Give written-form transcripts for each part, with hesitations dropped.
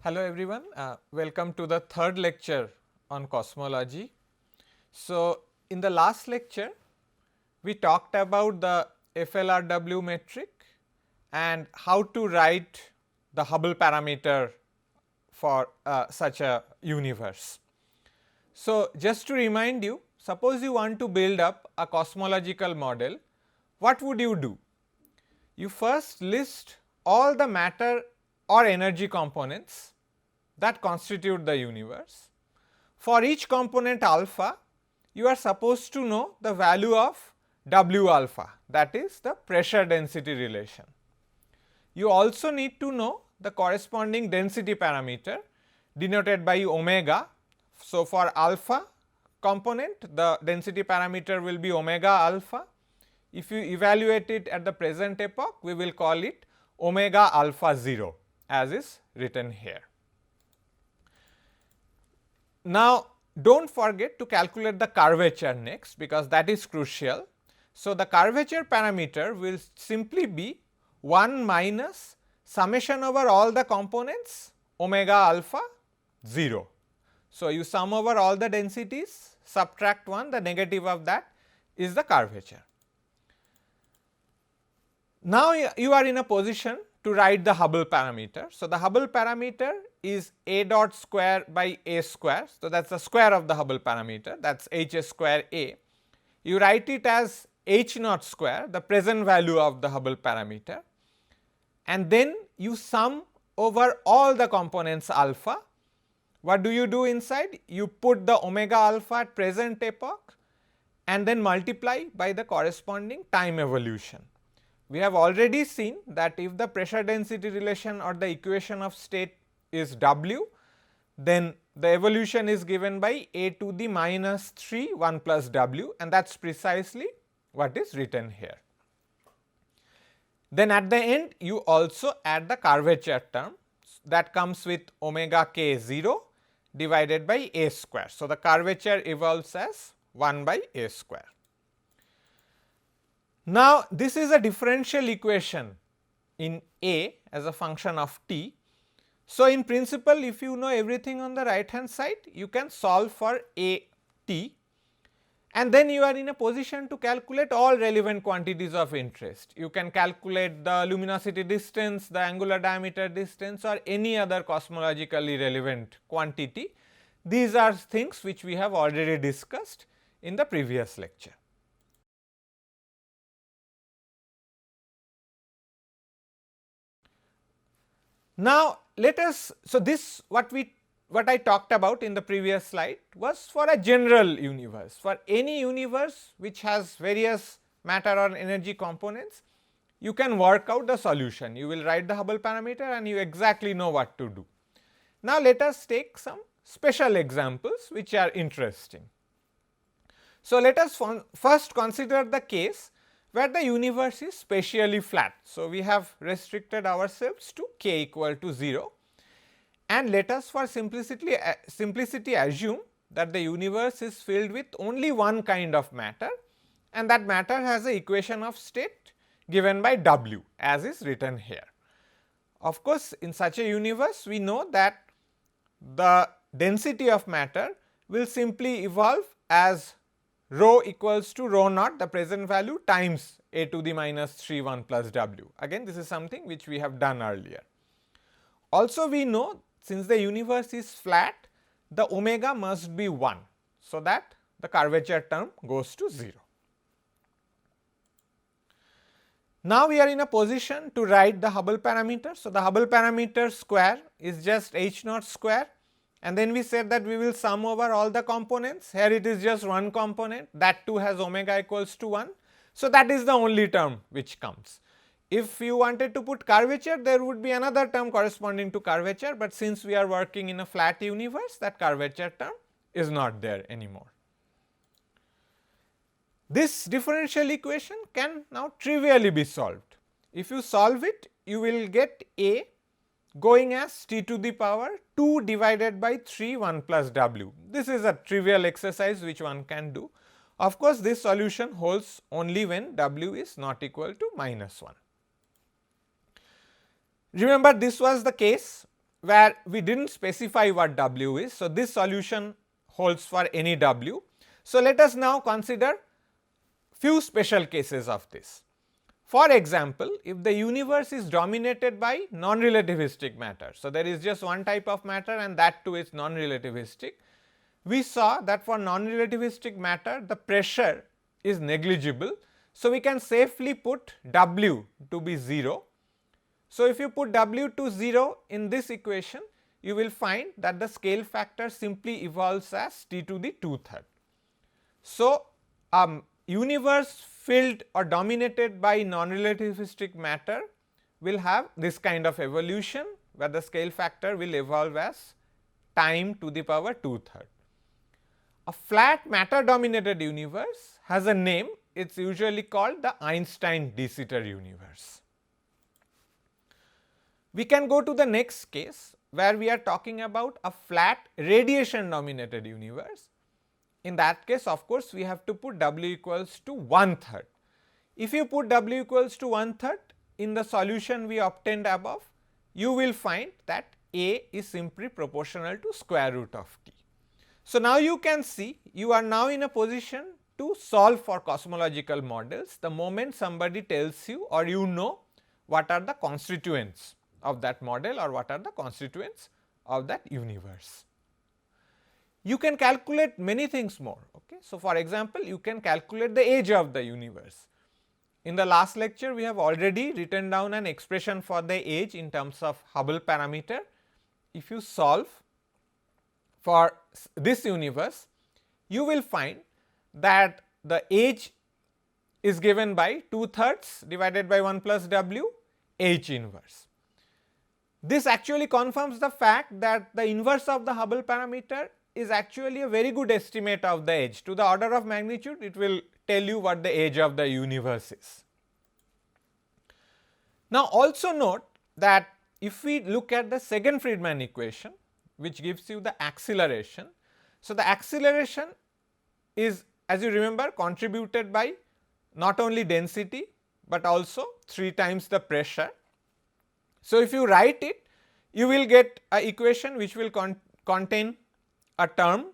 Hello everyone, welcome to the third lecture on cosmology. So, in the last lecture we talked about the FLRW metric and how to write the Hubble parameter for such a universe. So, just to remind you, suppose you want to build up a cosmological model, what would you do? You first list all the matter or energy components that constitute the universe. For each component alpha, you are supposed to know the value of W alpha, that is the pressure density relation. You also need to know the corresponding density parameter denoted by omega. So, for alpha component, the density parameter will be omega alpha. If you evaluate it at the present epoch, we will call it omega alpha 0 as is written here. Now, do not forget to calculate the curvature next, because that is crucial. So, the curvature parameter will simply be 1 minus summation over all the components omega alpha 0. So, you sum over all the densities, subtract 1, the negative of that is the curvature. Now, you are in a position to write the Hubble parameter. So, the Hubble parameter is a dot square by a square. So, that is the square of the Hubble parameter, that is h square a. You write it as h naught square, the present value of the Hubble parameter, and then you sum over all the components alpha. What do you do inside? You put the omega alpha at present epoch and then multiply by the corresponding time evolution. We have already seen that if the pressure density relation or the equation of state is W, then the evolution is given by a to the minus 3 1 plus W, and that is precisely what is written here. Then at the end you also add the curvature term, that comes with omega k 0 divided by a square. So, the curvature evolves as 1 by a square. Now, this is a differential equation in A as a function of t. So, in principle, if you know everything on the right hand side, you can solve for A t, and then you are in a position to calculate all relevant quantities of interest. You can calculate the luminosity distance, the angular diameter distance, or any other cosmologically relevant quantity. These are things which we have already discussed in the previous lecture. Now, let us, so this what I talked about in the previous slide was for a general universe. For any universe which has various matter or energy components, you can work out the solution. You will write the Hubble parameter and you exactly know what to do. Now, let us take some special examples which are interesting. So, let us first consider the case where the universe is spatially flat. So, we have restricted ourselves to k equal to 0, and let us for simplicity assume that the universe is filled with only one kind of matter, and that matter has a equation of state given by W as is written here. Of course, in such a universe we know that the density of matter will simply evolve as rho equals to rho naught, the present value, times a to the minus 3 1 plus W. Again, this is something which we have done earlier. Also, we know since the universe is flat, the omega must be 1, so that the curvature term goes to 0. Now, we are in a position to write the Hubble parameter. So, the Hubble parameter square is just h naught square, and then we said that we will sum over all the components. Here it is just one component, that too has omega equals to 1. So, that is the only term which comes. If you wanted to put curvature, there would be another term corresponding to curvature, but since we are working in a flat universe, that curvature term is not there anymore. This differential equation can now trivially be solved. If you solve it, you will get A going as t to the power 2 divided by 3 1 plus W. This is a trivial exercise which one can do. Of course, this solution holds only when W is not equal to minus 1. Remember, this was the case where we did not specify what W is. So, this solution holds for any W. So, let us now consider few special cases of this. For example, if the universe is dominated by non-relativistic matter, so there is just one type of matter and that too is non-relativistic. We saw that for non-relativistic matter the pressure is negligible. So, we can safely put W to be 0. So, if you put W to 0 in this equation, you will find that the scale factor simply evolves as T to the 2/3. So, universe filled or dominated by non-relativistic matter will have this kind of evolution, where the scale factor will evolve as time to the power 2/3. A flat matter dominated universe has a name, it is usually called the Einstein de Sitter universe. We can go to the next case, where we are talking about a flat radiation dominated universe. In that case, of course, we have to put W equals to 1/3. If you put W equals to 1/3 in the solution we obtained above, you will find that A is simply proportional to square root of T. So, now you can see you are now in a position to solve for cosmological models the moment somebody tells you or you know what are the constituents of that model or what are the constituents of that universe. You can calculate many things more. Okay. So, for example, you can calculate the age of the universe. In the last lecture, we have already written down an expression for the age in terms of Hubble parameter. If you solve for this universe, you will find that the age is given by 2/3 divided by 1 plus W H inverse. This actually confirms the fact that the inverse of the Hubble parameter is actually a very good estimate of the age. To the order of magnitude, it will tell you what the age of the universe is. Now, also note that if we look at the second Friedmann equation, which gives you the acceleration. So, the acceleration is, as you remember, contributed by not only density, but also 3 times the pressure. So, if you write it, you will get a equation which will contain a term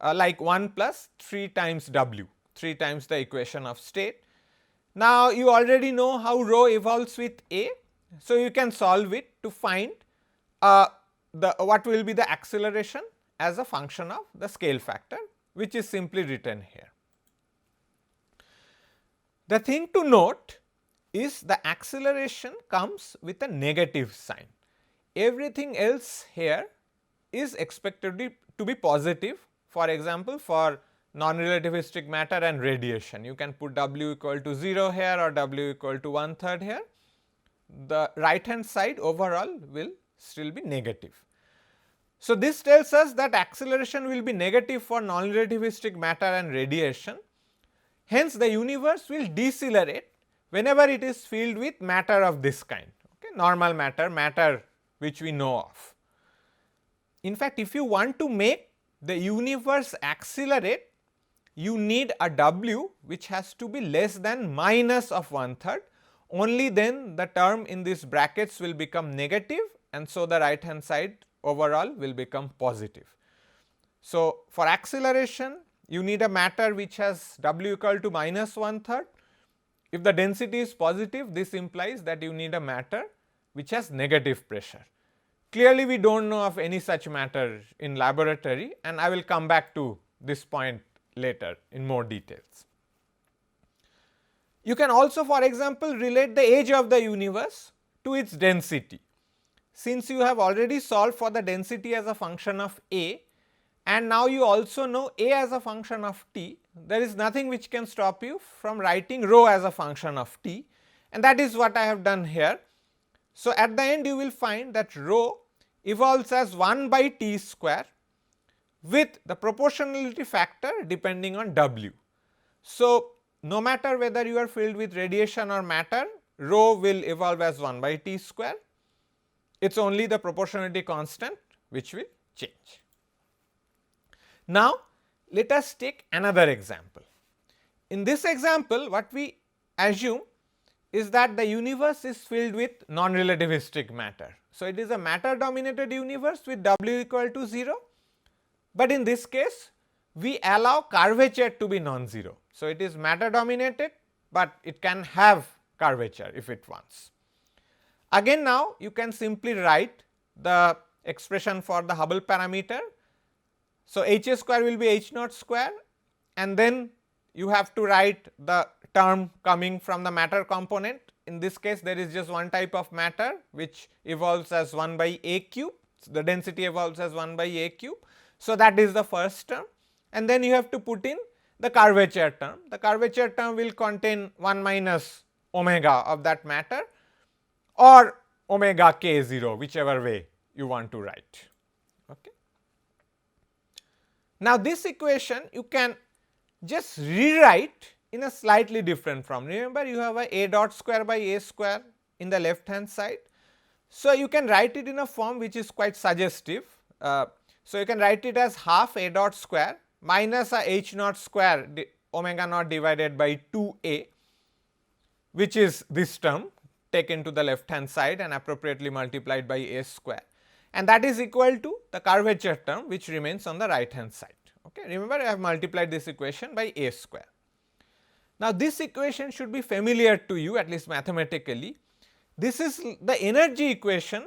like 1 plus 3 times W, 3 times the equation of state. Now, you already know how rho evolves with A. So, you can solve it to find what will be the acceleration as a function of the scale factor, which is simply written here. The thing to note is the acceleration comes with a negative sign. Everything else here is expected to be positive. For example, for non-relativistic matter and radiation, you can put W equal to 0 here or W equal to 1/3 here. The right hand side overall will still be negative. So, this tells us that acceleration will be negative for non-relativistic matter and radiation. Hence, the universe will decelerate whenever it is filled with matter of this kind, okay, normal matter, matter which we know of. In fact, if you want to make the universe accelerate, you need a W which has to be less than minus of 1/3, only then the term in these brackets will become negative, and so the right hand side overall will become positive. So, for acceleration you need a matter which has W equal to minus 1/3. If the density is positive, this implies that you need a matter which has negative pressure. Clearly, we do not know of any such matter in laboratory, and I will come back to this point later in more details. You can also, for example, relate the age of the universe to its density. Since you have already solved for the density as a function of A, and now you also know A as a function of T, there is nothing which can stop you from writing rho as a function of T, and that is what I have done here. So, at the end you will find that rho evolves as 1 by T square with the proportionality factor depending on W. So, no matter whether you are filled with radiation or matter, rho will evolve as 1 by T square. It is only the proportionality constant which will change. Now, let us take another example. In this example, what we assume is that the universe is filled with non-relativistic matter. So, it is a matter dominated universe with W equal to 0, but in this case we allow curvature to be non-zero. So, it is matter dominated, but it can have curvature if it wants. Again now you can simply write the expression for the Hubble parameter. So, H A square will be H naught square, and then you have to write the term coming from the matter component. In this case there is just one type of matter which evolves as 1 by A cube, so the density evolves as 1 by A cube. So, that is the first term, and then you have to put in the curvature term. The curvature term will contain 1 minus omega of that matter or omega k 0, whichever way you want to write. Okay. Now, this equation you can just rewrite in a slightly different form. Remember, you have a dot square by A square in the left hand side. So, you can write it in a form which is quite suggestive. So, you can write it as half A dot square minus a H naught square omega naught divided by 2 A, which is this term taken to the left hand side and appropriately multiplied by A square, and that is equal to the curvature term which remains on the right hand side. Okay. Remember, I have multiplied this equation by A square. Now, this equation should be familiar to you, at least mathematically. This is the energy equation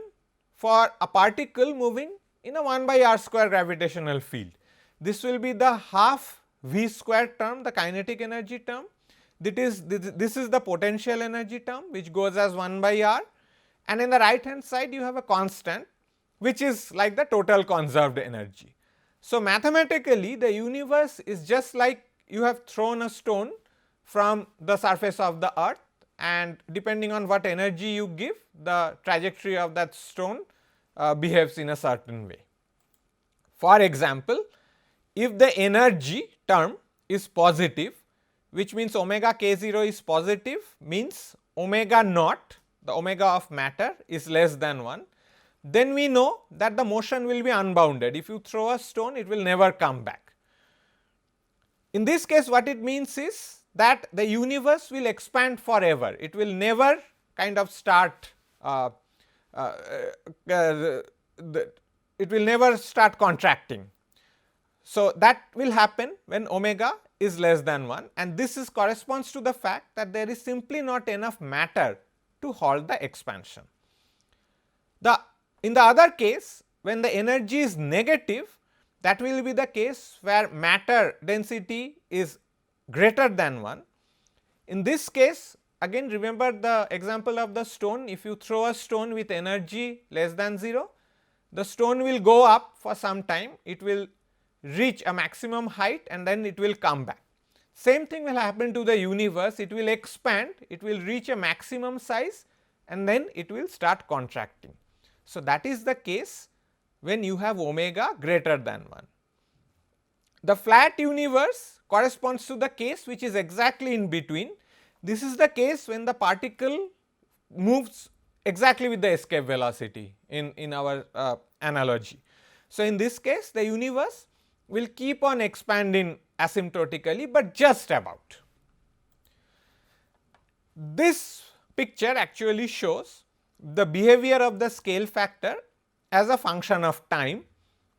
for a particle moving in a 1 by r square gravitational field. This will be the half v square term, the kinetic energy term. This is the potential energy term which goes as 1 by r, and in the right hand side you have a constant which is like the total conserved energy. So, mathematically the universe is just like you have thrown a stone from the surface of the earth, and depending on what energy you give, the trajectory of that stone behaves in a certain way. For example, if the energy term is positive, which means omega k 0 is positive, means omega naught, the omega of matter, is less than 1, then we know that the motion will be unbounded. If you throw a stone, it will never come back. In this case, what it means is that the universe will expand forever. It will never kind of start it will never start contracting. So, that will happen when omega is less than 1, and this is corresponds to the fact that there is simply not enough matter to halt the expansion. In the other case, when the energy is negative, that will be the case where matter density is greater than 1. In this case, again remember the example of the stone. If you throw a stone with energy less than 0, the stone will go up for some time, it will reach a maximum height and then it will come back. Same thing will happen to the universe, it will expand, it will reach a maximum size and then it will start contracting. So, that is the case when you have omega greater than 1. The flat universe corresponds to the case which is exactly in between. This is the case when the particle moves exactly with the escape velocity in our analogy. So, in this case the universe will keep on expanding asymptotically, but just about. This picture actually shows the behavior of the scale factor as a function of time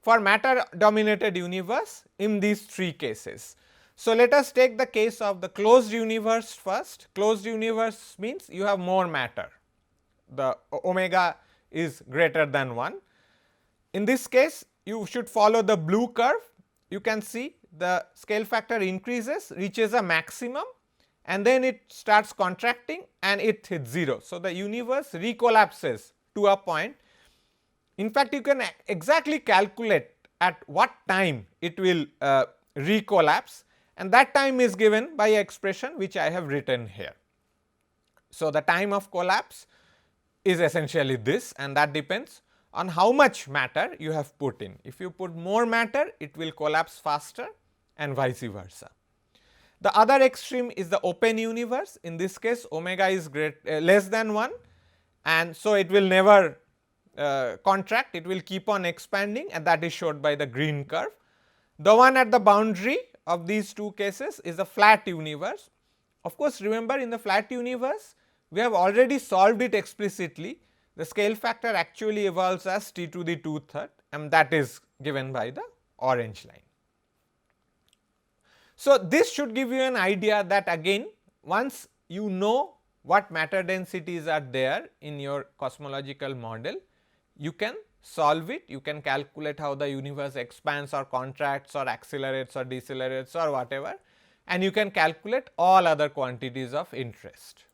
for matter dominated universe in these three cases. So, let us take the case of the closed universe first. Closed universe means you have more matter, the omega is greater than 1. In this case you should follow the blue curve. You can see the scale factor increases, reaches a maximum and then it starts contracting and it hits 0. So, the universe recollapses to a point. In fact, you can exactly calculate at what time it will recollapse, and that time is given by an expression which I have written here. So, the time of collapse is essentially this, and that depends on how much matter you have put in. If you put more matter, it will collapse faster and vice versa. The other extreme is the open universe. In this case, omega is less than 1, and so it will never contract, it will keep on expanding, and that is showed by the green curve. The one at the boundary of these two cases is the flat universe. Of course, remember in the flat universe we have already solved it explicitly, the scale factor actually evolves as T to the 2/3, and that is given by the orange line. So, this should give you an idea that again once you know what matter densities are there in your cosmological model, you can solve it, you can calculate how the universe expands or contracts or accelerates or decelerates or whatever, and you can calculate all other quantities of interest.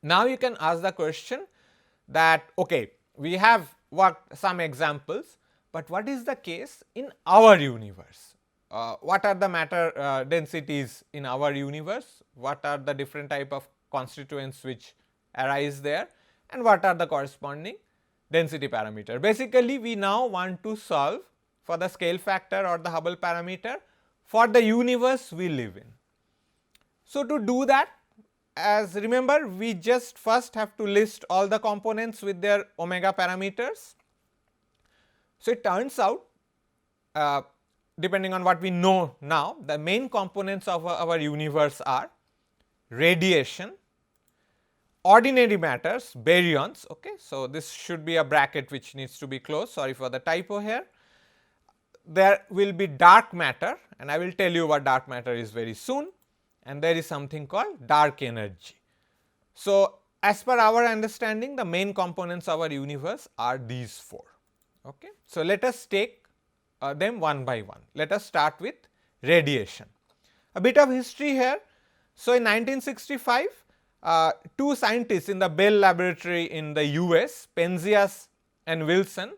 Now, you can ask the question that okay, we have worked some examples, but what is the case in our universe? What are the matter densities in our universe? What are the different type of constituents which arise there, and what are the corresponding density parameter? Basically, we now want to solve for the scale factor or the Hubble parameter for the universe we live in. So, to do that, as remember, we just first have to list all the components with their omega parameters. So, it turns out depending on what we know now, the main components of our universe are radiation, ordinary matters, baryons. Okay. So, this should be a bracket which needs to be closed, sorry for the typo here. There will be dark matter, and I will tell you what dark matter is very soon, and there is something called dark energy. So, as per our understanding, the main components of our universe are these four. Okay. So, let us take them one by one. Let us start with radiation. A bit of history here. So, in 1965, two scientists in the Bell Laboratory in the US, Penzias and Wilson,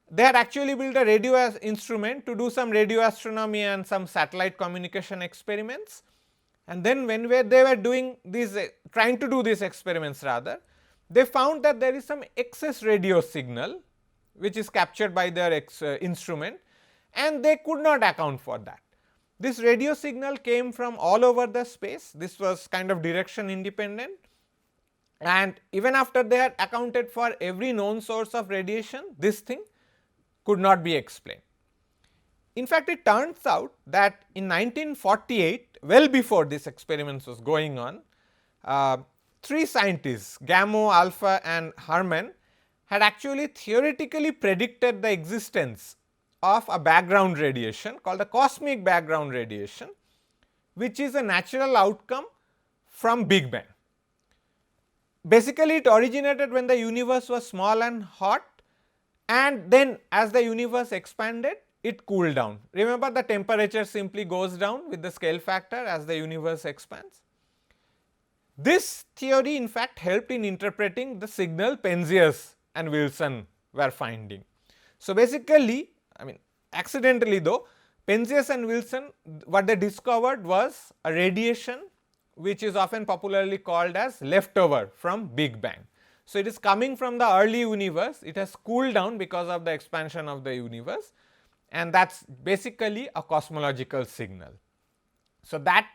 they had actually built a radio instrument to do some radio astronomy and some satellite communication experiments. And then when they were doing these trying to do these experiments rather, they found that there is some excess radio signal which is captured by their instrument, and they could not account for that. This radio signal came from all over the space. This was kind of direction independent, and even after they had accounted for every known source of radiation, this thing could not be explained. In fact, it turns out that in 1948, well before this experiment was going on, three scientists, Gamow, Alpha and Herman, had actually theoretically predicted the existence of a background radiation called the cosmic background radiation, which is a natural outcome from Big Bang. Basically, it originated when the universe was small and hot, and then as the universe expanded, it cooled down. Remember, the temperature simply goes down with the scale factor as the universe expands. This theory in fact helped in interpreting the signal Penzias and Wilson were finding. So, basically, I mean accidentally though, Penzias and Wilson, what they discovered was a radiation which is often popularly called as leftover from Big Bang. So, it is coming from the early universe, it has cooled down because of the expansion of the universe, and that is basically a cosmological signal. So, that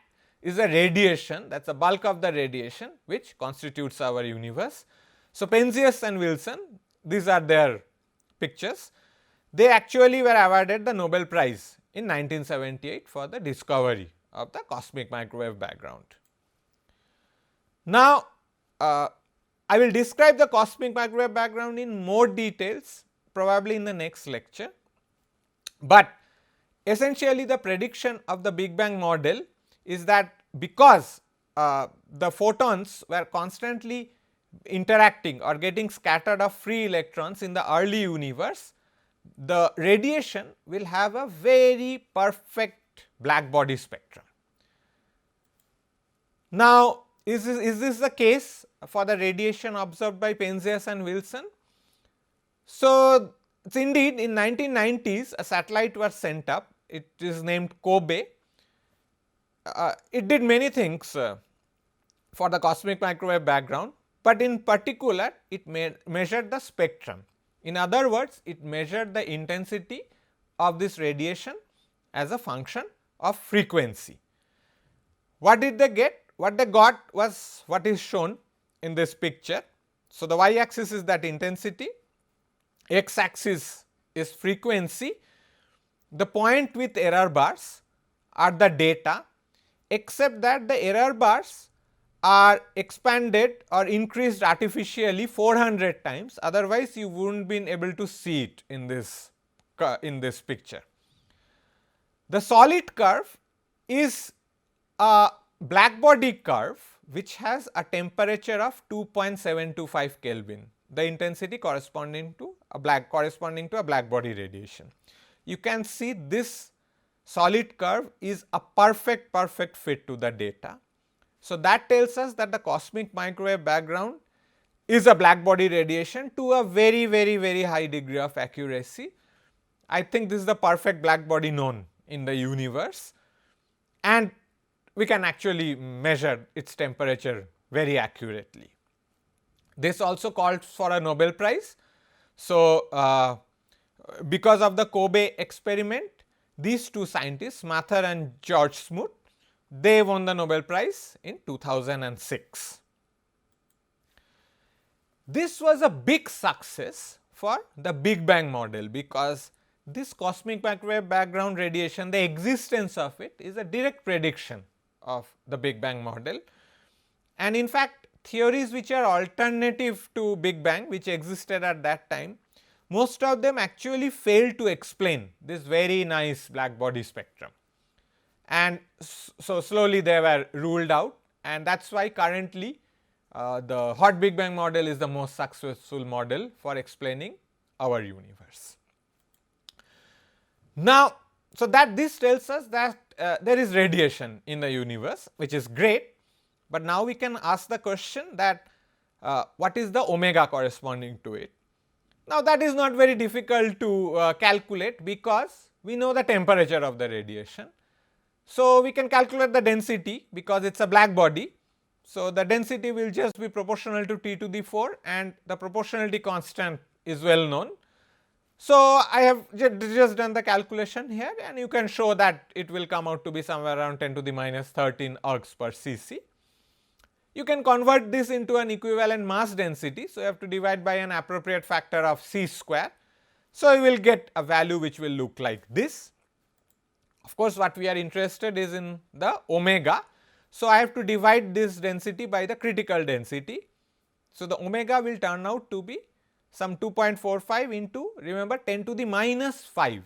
is a radiation, that is the bulk of the radiation which constitutes our universe. So, Penzias and Wilson, these are their pictures. They actually were awarded the Nobel Prize in 1978 for the discovery of the cosmic microwave background. Now, I will describe the cosmic microwave background in more details probably in the next lecture, but essentially the prediction of the Big Bang model is that because the photons were constantly interacting or getting scattered of free electrons in the early universe, the radiation will have a very perfect black body spectrum. Now, is this the case for the radiation observed by Penzias and Wilson? So, indeed in 1990s a satellite was sent up, it is named Kobe. It did many things for the cosmic microwave background, but in particular it measured the spectrum. In other words, it measured the intensity of this radiation as a function of frequency. What did they get? What they got was what is shown in this picture. So, the y axis is that intensity, x axis is frequency, the point with error bars are the data, except that the error bars are expanded or increased artificially 400 times, otherwise you would not been able to see it in this picture. The solid curve is a black body curve which has a temperature of 2.725 Kelvin, the intensity corresponding to a black body radiation. You can see this solid curve is a perfect fit to the data. So, that tells us that the cosmic microwave background is a black body radiation to a very high degree of accuracy. I think this is the perfect black body known in the universe, and we can actually measure its temperature very accurately. This also calls for a Nobel Prize. So, because of the Kobe experiment, these two scientists, Mather and George Smoot, they won the Nobel Prize in 2006. This was a big success for the Big Bang model, because this cosmic microwave background radiation, the existence of it is a direct prediction of the Big Bang model. And in fact, theories which are alternative to Big Bang, which existed at that time, most of them actually failed to explain this very nice black body spectrum. And so slowly they were ruled out, and that is why currently the hot Big Bang model is the most successful model for explaining our universe. Now, so that this tells us that there is radiation in the universe, which is great, but now we can ask the question that what is the omega corresponding to it. Now, that is not very difficult to calculate, because we know the temperature of the radiation. So, we can calculate the density, because it is a black body. So, the density will just be proportional to T to the 4, and the proportionality constant is well known. So, I have just done the calculation here, and you can show that it will come out to be somewhere around 10 to the minus 13 ergs per cc. You can convert this into an equivalent mass density. So, you have to divide by an appropriate factor of c square. So, you will get a value which will look like this. Of course, what we are interested is in the omega. So, I have to divide this density by the critical density. So, the omega will turn out to be some 2.45 into, remember, 10 to the minus 5.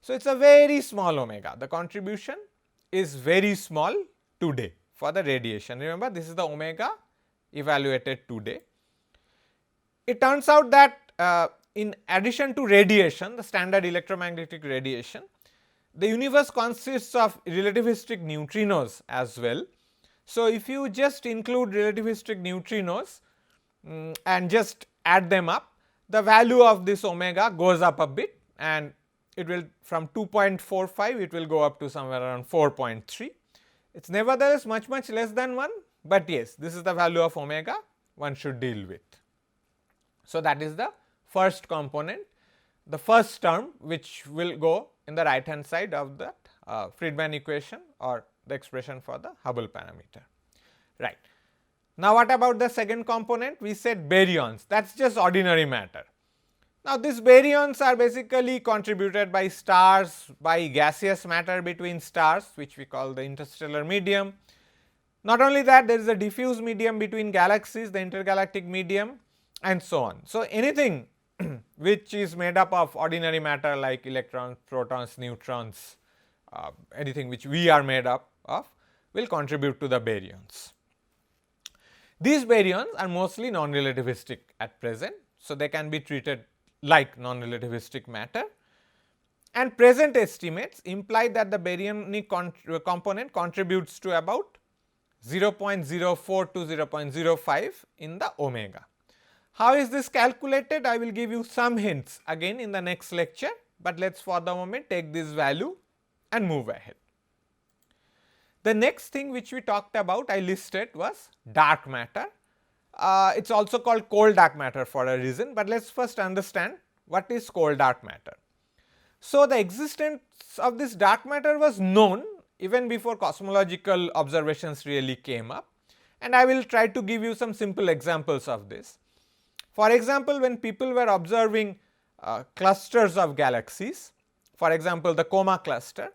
So, it is a very small omega. The contribution is very small today for the radiation. Remember, this is the omega evaluated today. It turns out that in addition to radiation, the standard electromagnetic radiation, the universe consists of relativistic neutrinos as well. So, if you just include relativistic neutrinos and just add them up, the value of this omega goes up a bit, and it will from 2.45 it will go up to somewhere around 4.3. It is nevertheless much less than 1, but yes, this is the value of omega one should deal with. So, that is the first component, the first term which will go in the right hand side of that Friedmann equation or the expression for the Hubble parameter. Right. Now, what about the second component? We said baryons, that is just ordinary matter. Now, these baryons are basically contributed by stars, by gaseous matter between stars, which we call the interstellar medium. Not only that, there is a diffuse medium between galaxies, the intergalactic medium, and so on. So, anything which is made up of ordinary matter like electrons, protons, neutrons, anything which we are made up of will contribute to the baryons. These baryons are mostly non-relativistic at present. So, they can be treated like non-relativistic matter, and present estimates imply that the baryonic component contributes to about 0.04 to 0.05 in the omega. How is this calculated? I will give you some hints again in the next lecture, but let us for the moment take this value and move ahead. The next thing which we talked about, I listed, was dark matter. It is also called cold dark matter for a reason, but let us first understand what is cold dark matter. So, the existence of this dark matter was known even before cosmological observations really came up, and I will try to give you some simple examples of this. For example, when people were observing clusters of galaxies, for example, the Coma cluster,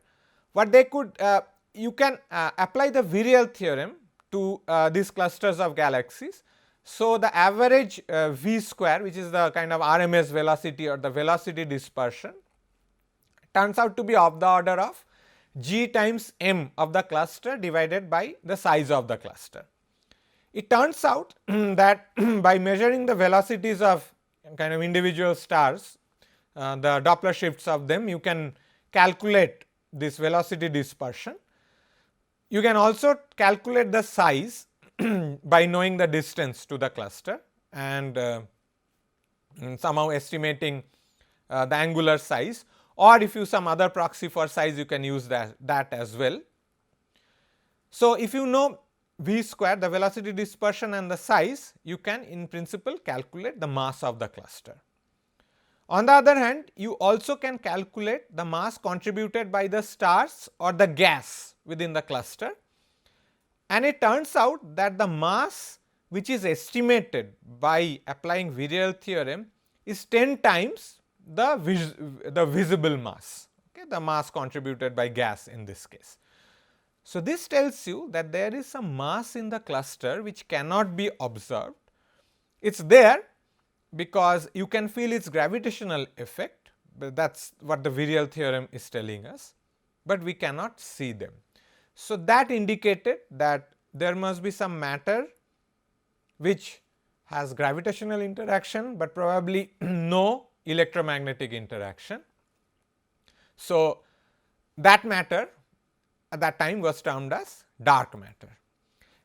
what they could you can apply the virial theorem to these clusters of galaxies. So, the average v square, which is the kind of RMS velocity or the velocity dispersion, turns out to be of the order of g times m of the cluster divided by the size of the cluster. It turns out that by measuring the velocities of kind of individual stars, the Doppler shifts of them, you can calculate this velocity dispersion. You can also calculate the size by knowing the distance to the cluster and somehow estimating the angular size, or if you some other proxy for size, you can use that as well. So, if you know v square, the velocity dispersion and the size, you can in principle calculate the mass of the cluster. On the other hand, you also can calculate the mass contributed by the stars or the gas within the cluster, and it turns out that the mass which is estimated by applying virial theorem is 10 times the visible mass, okay, the mass contributed by gas in this case. So, this tells you that there is some mass in the cluster which cannot be observed. It is there because you can feel its gravitational effect, but that is what the virial theorem is telling us, but we cannot see them. So, that indicated that there must be some matter which has gravitational interaction, but probably no electromagnetic interaction. So, that matter at that time was termed as dark matter.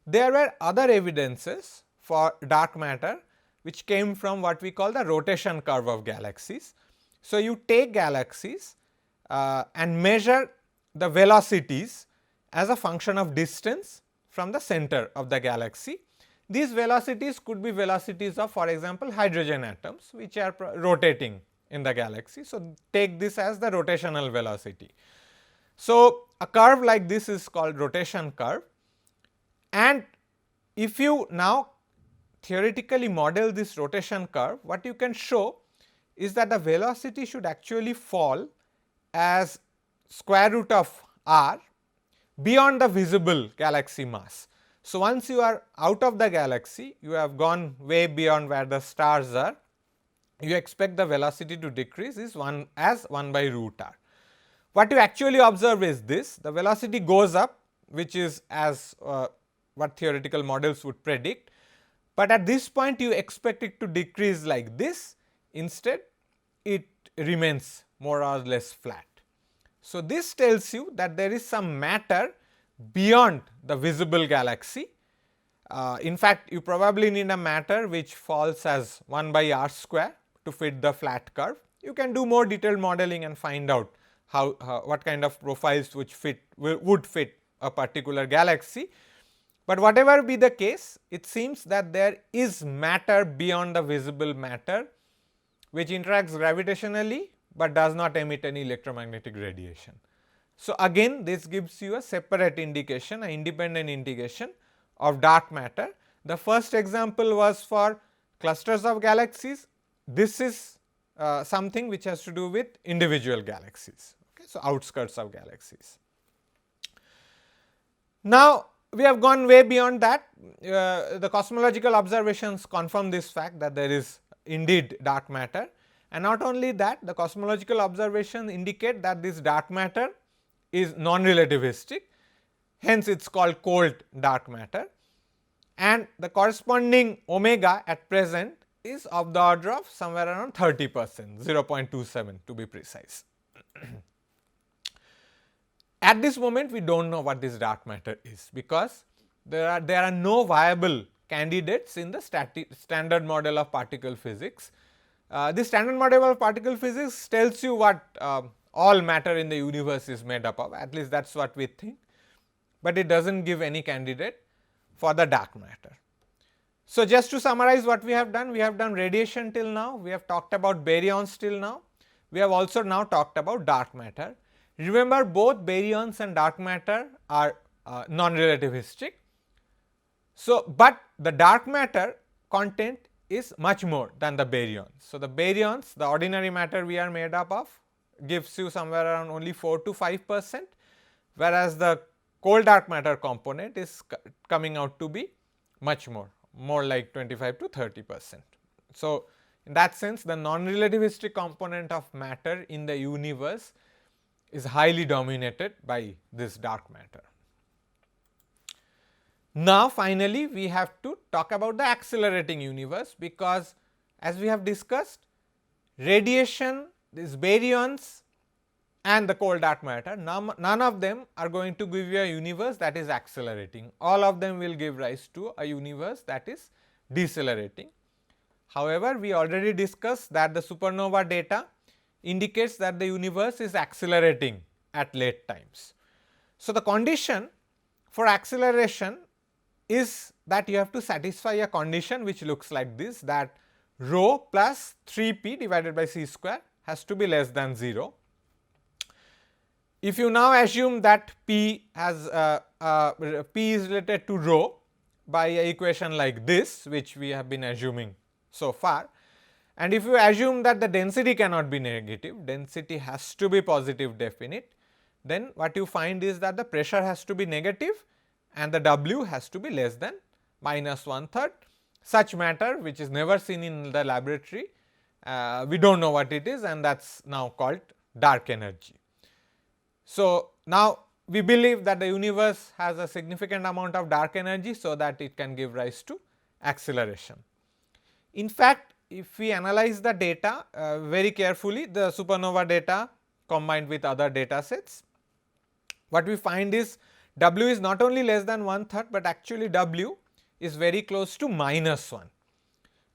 There were other evidences for dark matter which came from what we call the rotation curve of galaxies. So, you take galaxies and measure the velocities as a function of distance from the center of the galaxy. These velocities could be velocities of, for example, hydrogen atoms which are rotating in the galaxy. So, take this as the rotational velocity. So, a curve like this is called rotation curve, and if you now theoretically model this rotation curve, what you can show is that the velocity should actually fall as square root of r beyond the visible galaxy mass. So, once you are out of the galaxy, you have gone way beyond where the stars are, you expect the velocity to decrease is 1 by root r. What you actually observe is this: the velocity goes up, which is as what theoretical models would predict, but at this point you expect it to decrease like this. Instead, it remains more or less flat. So, this tells you that there is some matter beyond the visible galaxy. In fact, you probably need a matter which falls as 1 by r square to fit the flat curve. You can do more detailed modeling and find out how what kind of profiles which would fit a particular galaxy. But whatever be the case, it seems that there is matter beyond the visible matter which interacts gravitationally, but does not emit any electromagnetic radiation. So, again this gives you a separate indication, an independent indication of dark matter. The first example was for clusters of galaxies. This is something which has to do with individual galaxies, okay, so outskirts of galaxies. Now, we have gone way beyond that. The cosmological observations confirm this fact that there is indeed dark matter, and not only that, the cosmological observations indicate that this dark matter is non-relativistic, hence it is called cold dark matter, and the corresponding omega at present is of the order of somewhere around 30%, 0.27 to be precise. At this moment, we do not know what this dark matter is, because there are no viable candidates in the standard model of particle physics. This standard model of particle physics tells you what all matter in the universe is made up of, at least that is what we think, but it does not give any candidate for the dark matter. So, just to summarize what we have done radiation till now, we have talked about baryons till now, we have also now talked about dark matter. Remember, both baryons and dark matter are non-relativistic. So, but the dark matter content is much more than the baryons. So, the baryons, the ordinary matter we are made up of, gives you somewhere around only 4 to 5%, whereas the cold dark matter component is coming out to be much more like 25 to 30%. So, in that sense the non-relativistic component of matter in the universe is highly dominated by this dark matter. Now, finally, we have to talk about the accelerating universe, because as we have discussed, radiation, these baryons and the cold dark matter, none of them are going to give you a universe that is accelerating. All of them will give rise to a universe that is decelerating. However, we already discussed that the supernova data indicates that the universe is accelerating at late times. So, the condition for acceleration is that you have to satisfy a condition which looks like this, that rho plus 3 p divided by c square has to be less than 0. If you now assume that p has p is related to rho by an equation like this, which we have been assuming so far, and if you assume that the density cannot be negative, density has to be positive definite, then what you find is that the pressure has to be negative and the W has to be less than minus 1/3. Such matter which is never seen in the laboratory, we do not know what it is, and that is now called dark energy. So, now we believe that the universe has a significant amount of dark energy, so that it can give rise to acceleration. In fact, if we analyze the data very carefully, the supernova data combined with other data sets, what we find is W is not only less than 1/3, but actually W is very close to minus 1.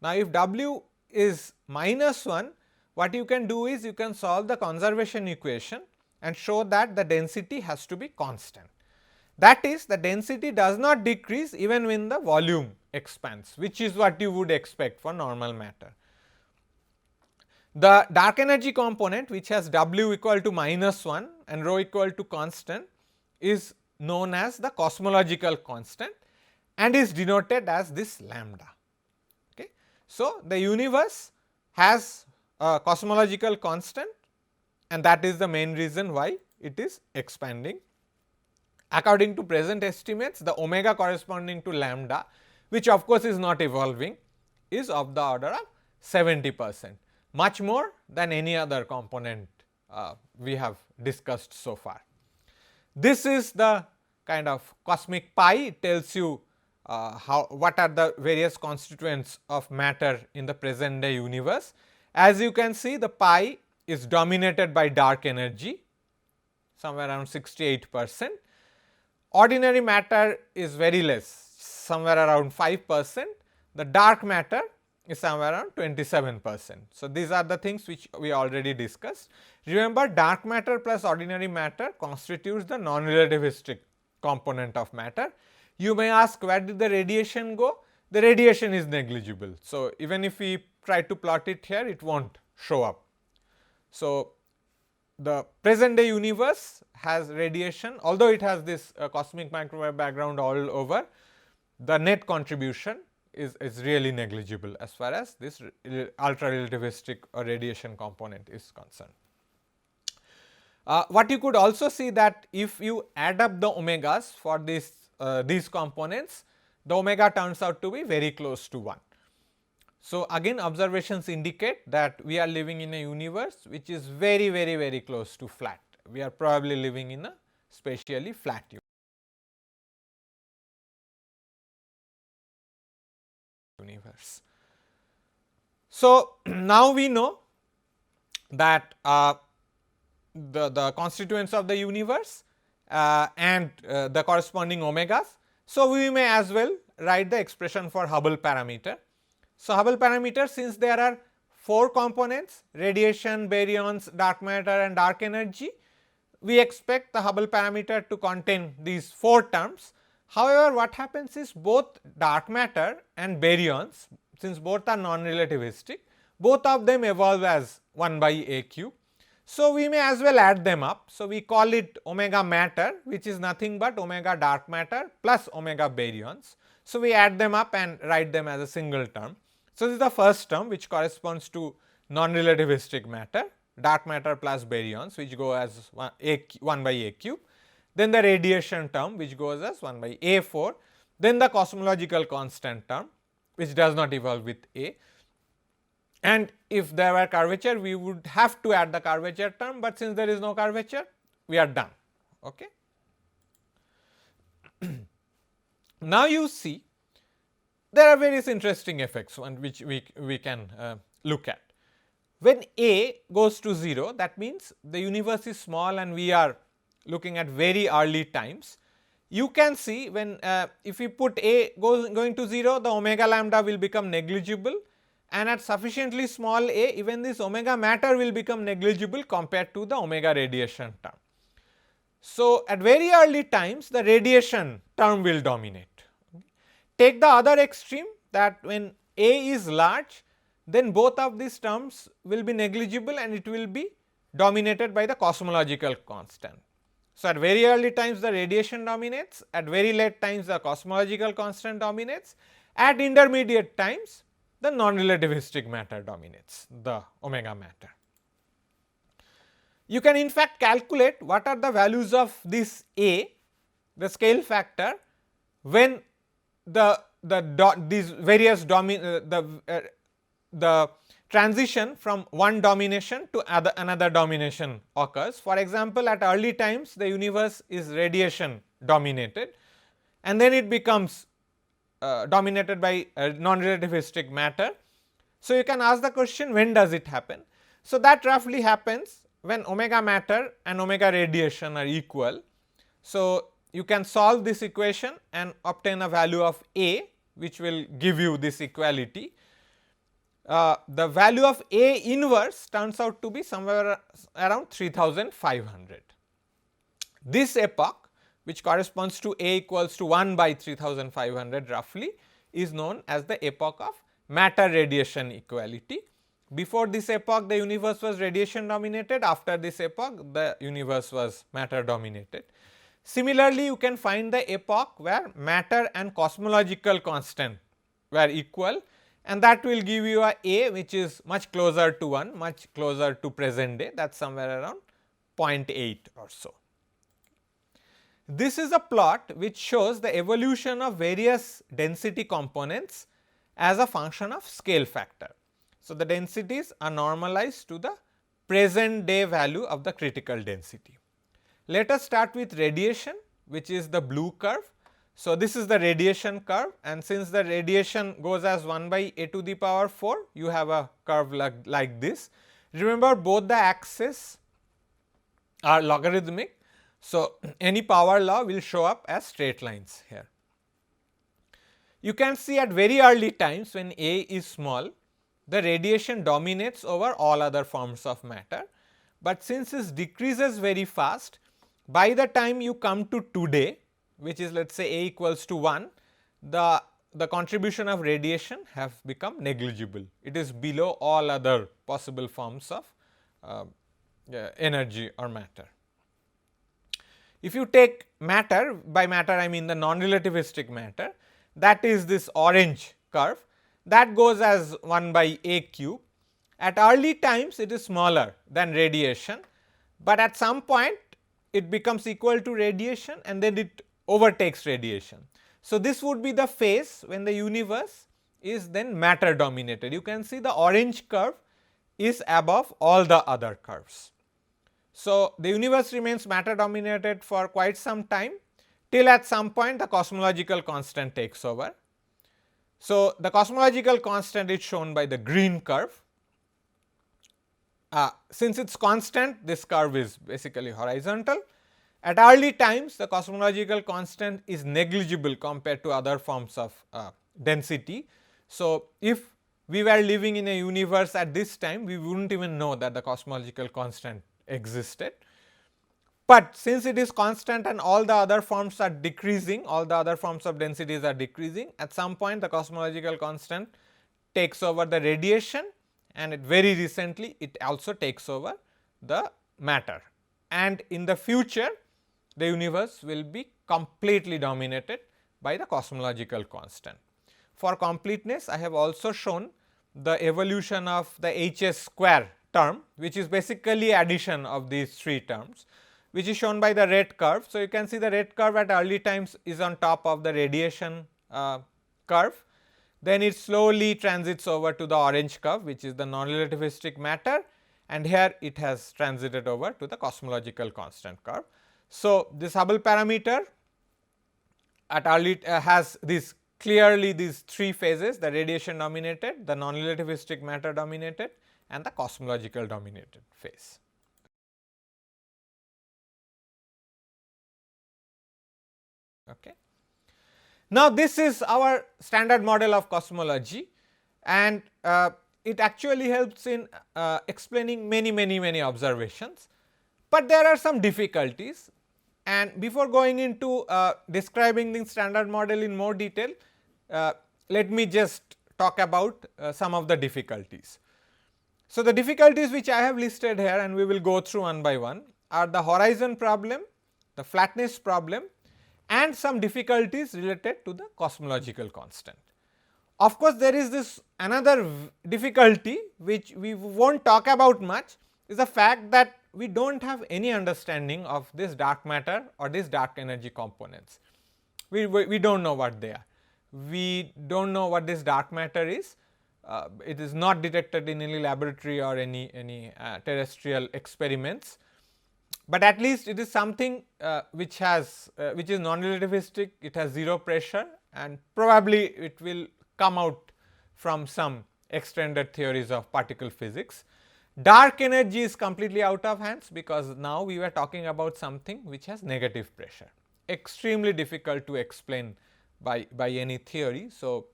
Now, if W is minus 1, what you can do is you can solve the conservation equation and show that the density has to be constant. That is, the density does not decrease even when the volume expands, which is what you would expect for normal matter. The dark energy component, which has W equal to minus 1 and rho equal to constant, is known as the cosmological constant and is denoted as this lambda. Okay. So, the universe has a cosmological constant, and that is the main reason why it is expanding. According to present estimates, the omega corresponding to lambda, which of course is not evolving, is of the order of 70%, much more than any other component we have discussed so far. This is the kind of cosmic pie. It tells you what are the various constituents of matter in the present day universe. As you can see, the pie is dominated by dark energy, somewhere around 68%. Ordinary matter is very less, somewhere around 5%. The dark matter is somewhere around 27%. So, these are the things which we already discussed. Remember, dark matter plus ordinary matter constitutes the non-relativistic component of matter. You may ask, where did the radiation go? The radiation is negligible. So, even if we try to plot it here, it will not show up. So, the present day universe has radiation, although it has this cosmic microwave background all over, the net contribution is really negligible as far as this ultra relativistic or radiation component is concerned. What you could also see, that if you add up the omegas for these components, the omega turns out to be very close to 1. So, again observations indicate that we are living in a universe which is very close to flat. We are probably living in a spatially flat universe. So, now we know that the constituents of the universe and the corresponding omegas. So, we may as well write the expression for Hubble parameter. So, Hubble parameter, since there are 4 components, radiation, baryons, dark matter and dark energy, we expect the Hubble parameter to contain these 4 terms. However, what happens is both dark matter and baryons, since both are non-relativistic, both of them evolve as 1 by a cube. So, we may as well add them up. So, we call it omega matter, which is nothing but omega dark matter plus omega baryons. So, we add them up and write them as a single term. So, this is the first term which corresponds to non-relativistic matter, dark matter plus baryons, which go as 1 by a cube. then the radiation term which goes as 1 by A4, then the cosmological constant term which does not evolve with A, and if there were curvature we would have to add the curvature term, but since there is no curvature we are done. Okay. Now you see there are various interesting effects which we can look at. When A goes to 0, that means the universe is small and we are looking at very early times. You can see when if we put A going to 0, the omega lambda will become negligible, and at sufficiently small a, even this omega matter will become negligible compared to the omega radiation term. So, at very early times the radiation term will dominate. Take the other extreme, that when A is large, then both of these terms will be negligible and it will be dominated by the cosmological constant. So, at very early times the radiation dominates, at very late times the cosmological constant dominates, at intermediate times the non-relativistic matter dominates, the omega matter. You can in fact calculate what are the values of this A, the scale factor, when these various the transition from one domination to another domination occurs. For example, at early times the universe is radiation dominated and then it becomes dominated by non-relativistic matter. So, you can ask the question, when does it happen? So, that roughly happens when omega matter and omega radiation are equal. So, you can solve this equation and obtain a value of A which will give you this equality. The value of A inverse turns out to be somewhere around 3500. This epoch, which corresponds to A equals to 1 by 3500 roughly, is known as the epoch of matter radiation equality. Before this epoch the universe was radiation dominated, after this epoch the universe was matter dominated. Similarly, you can find the epoch where matter and cosmological constant were equal, and that will give you a which is much closer to 1, much closer to present day, that is somewhere around 0.8 or so. This is a plot which shows the evolution of various density components as a function of scale factor. So, the densities are normalized to the present day value of the critical density. Let us start with radiation, which is the blue curve. So, this is the radiation curve, and since the radiation goes as 1 by a to the power 4, you have a curve like this. Remember, both the axes are logarithmic. So, any power law will show up as straight lines here. You can see at very early times when A is small, the radiation dominates over all other forms of matter, but since it decreases very fast, by the time you come to today, which is let us say A equals to 1, the contribution of radiation have become negligible. It is below all other possible forms of energy or matter. If you take matter, by matter I mean the non-relativistic matter, that is this orange curve, that goes as 1 by a cube. At early times it is smaller than radiation, but at some point it becomes equal to radiation and then it overtakes radiation. So, this would be the phase when the universe is then matter dominated. You can see the orange curve is above all the other curves. So, the universe remains matter dominated for quite some time, till at some point the cosmological constant takes over. So, the cosmological constant is shown by the green curve. Since it is constant, this curve is basically horizontal. At early times, the cosmological constant is negligible compared to other forms of density. So, if we were living in a universe at this time, we would not even know that the cosmological constant existed. But since it is constant and all the other forms are decreasing, all the other forms of densities are decreasing, at some point the cosmological constant takes over the radiation, and very recently it also takes over the matter. And in the future the universe will be completely dominated by the cosmological constant. For completeness, I have also shown the evolution of the Hs square term, which is basically addition of these three terms. which is shown by the red curve. So, you can see the red curve at early times is on top of the radiation curve, then it slowly transits over to the orange curve, which is the non-relativistic matter, and here it has transited over to the cosmological constant curve. So, this Hubble parameter at early has this clearly these three phases, the radiation dominated, the non-relativistic matter dominated, and the cosmological dominated phase. Okay. Now, this is our standard model of cosmology, and it actually helps in explaining many observations, but there are some difficulties. And before going into describing the standard model in more detail, let me just talk about some of the difficulties. So, the difficulties which I have listed here, and we will go through one by one, are the horizon problem, the flatness problem, and some difficulties related to the cosmological constant. Of course, there is this another difficulty which we will not talk about much, is the fact that we do not have any understanding of this dark matter or these dark energy components. We do not know what they are. We do not know what this dark matter is. It is not detected in any laboratory or any terrestrial experiments, but at least it is something which has which is non-relativistic, it has zero pressure, and probably it will come out from some extended theories of particle physics. Dark energy is completely out of hands, because now we were talking about something which has negative pressure, extremely difficult to explain by any theory. So,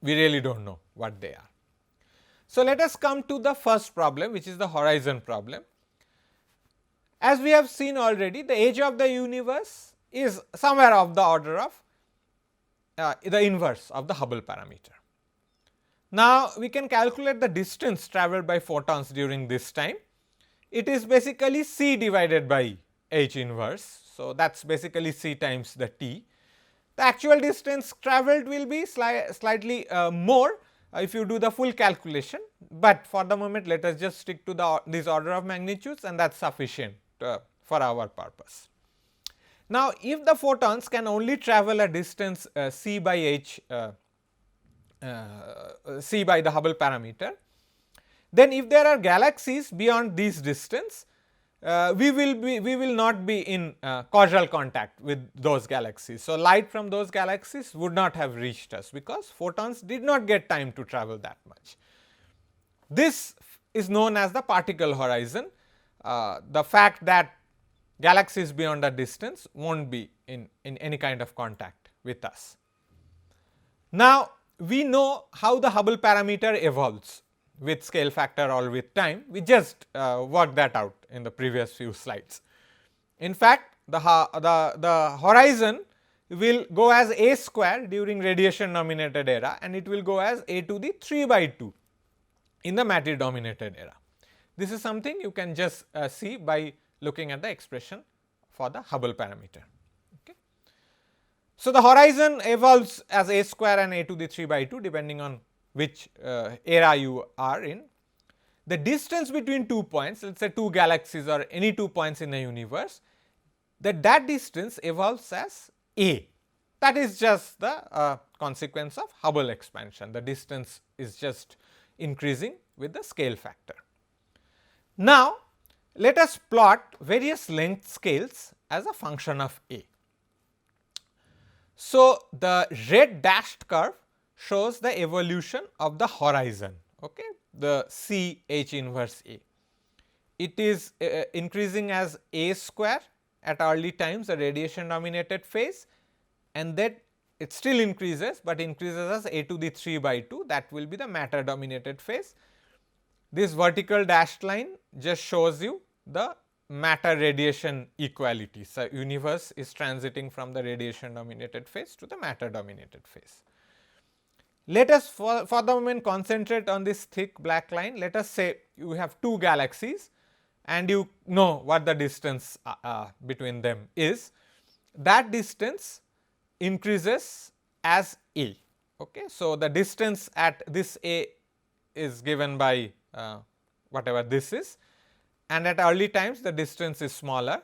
we really do not know what they are. So, let us come to the first problem, which is the horizon problem. As we have seen already, the age of the universe is somewhere of the order of the inverse of the Hubble parameter. Now, we can calculate the distance travelled by photons during this time. It is basically c divided by h inverse. So, that is basically c times the t. The actual distance travelled will be slightly more if you do the full calculation, but for the moment let us just stick to this order of magnitudes, and that is sufficient for our purpose. Now, if the photons can only travel a distance c by h c by the Hubble parameter, then if there are galaxies beyond this distance, we will not be in causal contact with those galaxies. So, light from those galaxies would not have reached us, because photons did not get time to travel that much. This is known as the particle horizon, the fact that galaxies beyond a distance will not be in any kind of contact with us. Now, we know how the Hubble parameter evolves with scale factor or with time. We just worked that out in the previous few slides. In fact, the horizon will go as a square during radiation dominated era, and it will go as a to the 3 by 2 in the matter dominated era. This is something you can just see by looking at the expression for the Hubble parameter. Okay. So, the horizon evolves as a square and a to the 3 by 2 depending on which era you are in. The distance between 2 points, let us say 2 galaxies or any 2 points in a universe, that distance evolves as a. That is just the consequence of Hubble expansion. The distance is just increasing with the scale factor. Now, let us plot various length scales as a function of a. So, the red dashed curve shows the evolution of the horizon, okay, the c h inverse a. It is increasing as a square at early times, the radiation dominated phase, and then it still increases, but increases as a to the 3 by 2, that will be the matter dominated phase. This vertical dashed line just shows you the matter radiation equality. So, universe is transiting from the radiation dominated phase to the matter dominated phase. Let us for the moment concentrate on this thick black line. Let us say you have 2 galaxies and you know what the distance between them is. That distance increases as a. Okay. So, the distance at this a is given by whatever this is, and at early times the distance is smaller,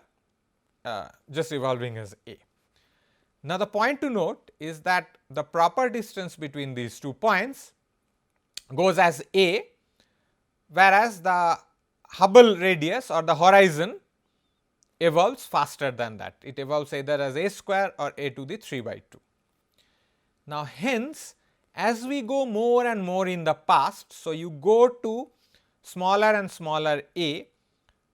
just evolving as a. Now, the point to note is that the proper distance between these 2 points goes as a, whereas the Hubble radius or the horizon evolves faster than that. It evolves either as a square or a to the 3 by 2. Now, hence as we go more and more in the past, so you go to smaller and smaller a,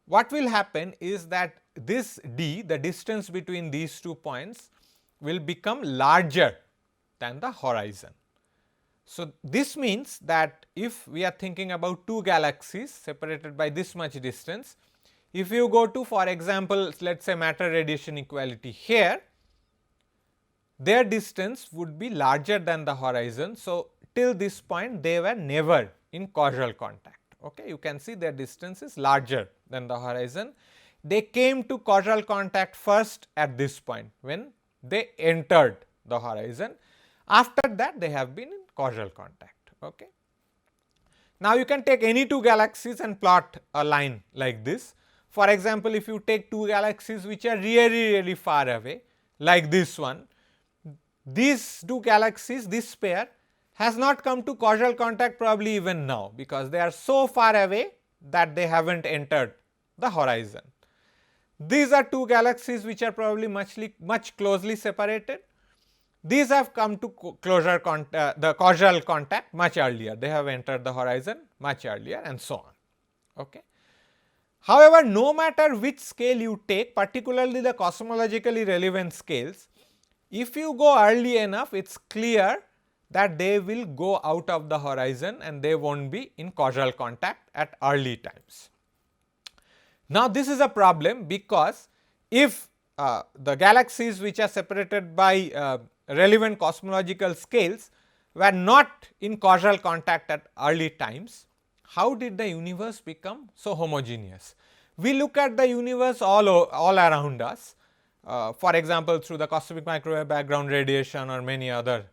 what will happen is that this d, the distance between these 2 points, will become larger than the horizon. So, this means that if we are thinking about 2 galaxies separated by this much distance, if you go to, for example, let us say matter radiation equality here, their distance would be larger than the horizon. So, till this point they were never in causal contact. Okay. You can see their distance is larger than the horizon. They came to causal contact first at this point when they entered the horizon. After that they have been in causal contact. Okay. Now, you can take any 2 galaxies and plot a line like this. For example, if you take 2 galaxies which are really far away like this one, these 2 galaxies, this pair has not come to causal contact probably even now, because they are so far away that they have not entered the horizon. These are 2 galaxies which are probably much closely separated. These have come to the causal contact much earlier, they have entered the horizon much earlier, and so on. Okay. However, no matter which scale you take, particularly the cosmologically relevant scales, if you go early enough, it is clear that they will go out of the horizon and they will not be in causal contact at early times. Now, this is a problem, because if the galaxies which are separated by relevant cosmological scales were not in causal contact at early times, how did the universe become so homogeneous? We look at the universe all around us, for example, through the cosmic microwave background radiation or many other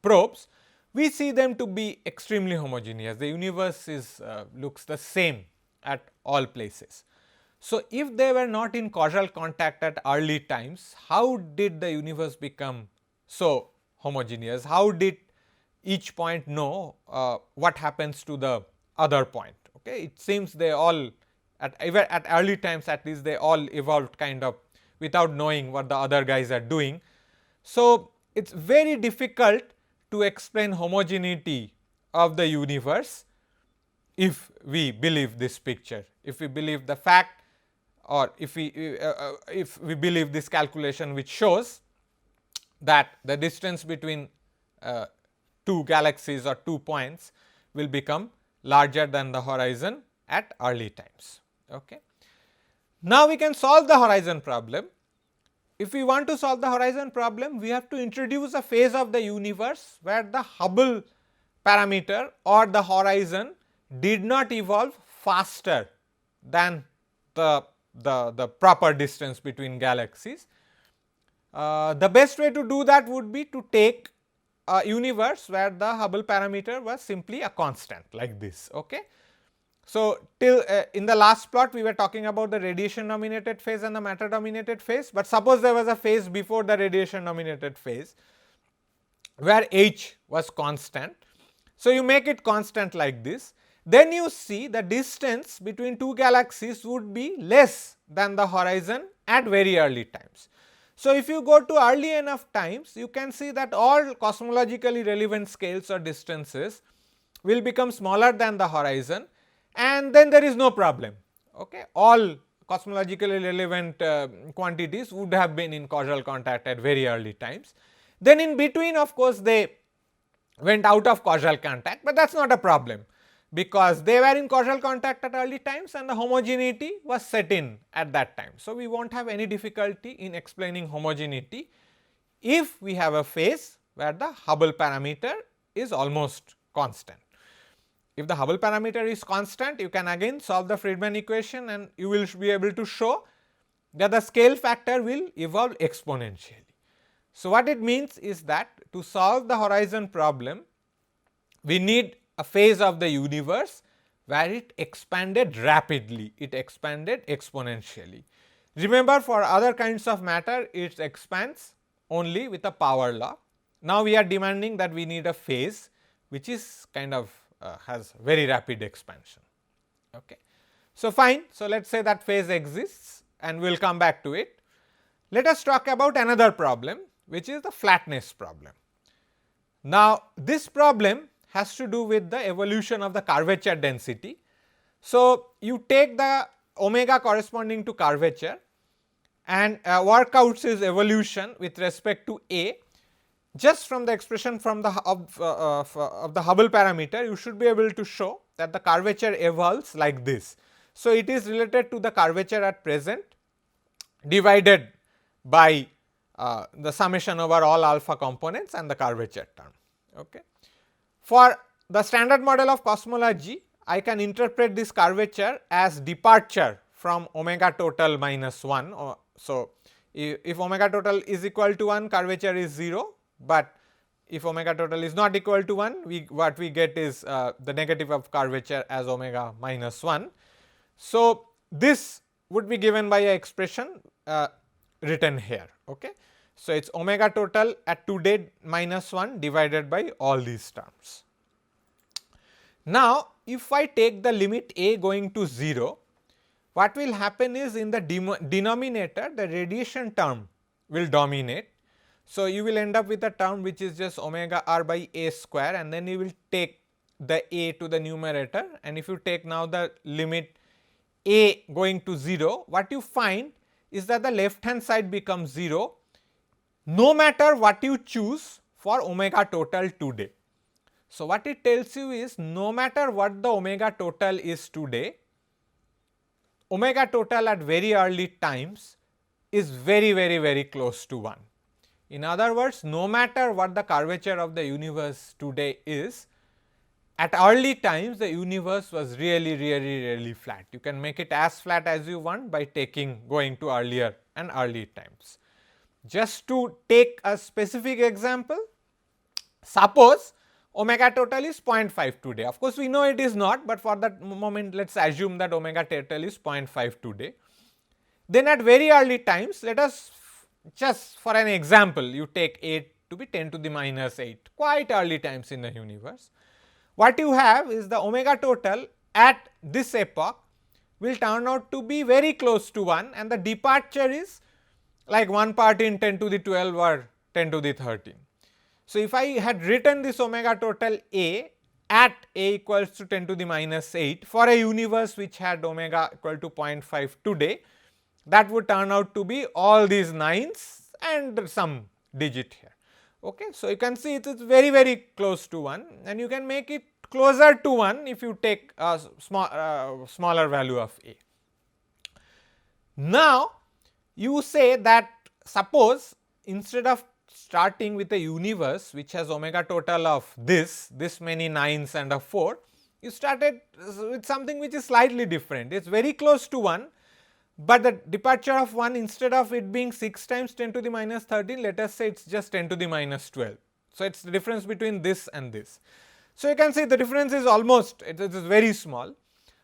probes, we see them to be extremely homogeneous. The universe looks the same at all places. So, if they were not in causal contact at early times, how did the universe become so homogeneous? How did each point know what happens to the other point? Okay. It seems they all at early times, at least they all evolved kind of without knowing what the other guys are doing. So, it is very difficult to explain homogeneity of the universe if we believe this picture, if we believe the fact, or if we believe this calculation which shows that the distance between 2 galaxies or 2 points will become larger than the horizon at early times. Okay. Now, we can solve the horizon problem. If we want to solve the horizon problem, we have to introduce a phase of the universe where the Hubble parameter or the horizon did not evolve faster than the proper distance between galaxies. The best way to do that would be to take a universe where the Hubble parameter was simply a constant like this. Okay. So, till in the last plot we were talking about the radiation dominated phase and the matter dominated phase, but suppose there was a phase before the radiation dominated phase where h was constant. So, you make it constant like this, then you see the distance between 2 galaxies would be less than the horizon at very early times. So, if you go to early enough times, you can see that all cosmologically relevant scales or distances will become smaller than the horizon, and then there is no problem. Okay. All cosmologically relevant quantities would have been in causal contact at very early times. Then in between, of course, they went out of causal contact, but that is not a problem, because they were in causal contact at early times and the homogeneity was set in at that time. So, we will not have any difficulty in explaining homogeneity if we have a phase where the Hubble parameter is almost constant. If the Hubble parameter is constant, you can again solve the Friedmann equation and you will be able to show that the scale factor will evolve exponentially. So, what it means is that to solve the horizon problem, we need a phase of the universe where it expanded rapidly, it expanded exponentially. Remember, for other kinds of matter it expands only with a power law. Now we are demanding that we need a phase which is kind of has very rapid expansion. Okay. So, fine. So, let us say that phase exists and we will come back to it. Let us talk about another problem, which is the flatness problem. Now, this problem has to do with the evolution of the curvature density. So, you take the omega corresponding to curvature and work out its evolution with respect to A. Just from the expression from the of the Hubble parameter, you should be able to show that the curvature evolves like this. So, it is related to the curvature at present divided by the summation over all alpha components and the curvature term. Okay. For the standard model of cosmology, I can interpret this curvature as departure from omega total minus 1. So, if omega total is equal to 1, curvature is 0, but if omega total is not equal to 1, what we get is the negative of curvature as omega minus 1. So, this would be given by a expression written here. Okay. So, it is omega total at 2 day minus 1 divided by all these terms. Now, if I take the limit a going to 0, what will happen is in the denominator the radiation term will dominate. So, you will end up with a term which is just omega r by a square, and then you will take the a to the numerator, and if you take now the limit a going to 0, what you find is that the left hand side becomes 0 no matter what you choose for omega total today. So, what it tells you is no matter what the omega total is today, omega total at very early times is very close to 1. In other words, no matter what the curvature of the universe today is, at early times the universe was really flat. You can make it as flat as you want by going to earlier and early times. Just to take a specific example, suppose omega total is 0.5 today. Of course, we know it is not, but for that moment let us assume that omega total is 0.5 today. Then at very early times, let us just for an example, you take 8 to be 10 to the minus 8, quite early times in the universe. What you have is the omega total at this epoch will turn out to be very close to 1, and the departure is like 1 part in 10 to the 12 or 10 to the 13. So, if I had written this omega total a at a equals to 10 to the minus 8 for a universe which had omega equal to 0.5 today, that would turn out to be all these 9s and some digit here. Okay. So, you can see it is very close to 1, and you can make it closer to 1 if you take a smaller value of a. Now, you say that suppose instead of starting with a universe which has omega total of this many 9s and a 4, you started with something which is slightly different. It is very close to 1, but the departure of 1, instead of it being 6 times 10 to the minus 13, let us say it is just 10 to the minus 12. So, it is the difference between this and this. So, you can see the difference is almost, it is very small.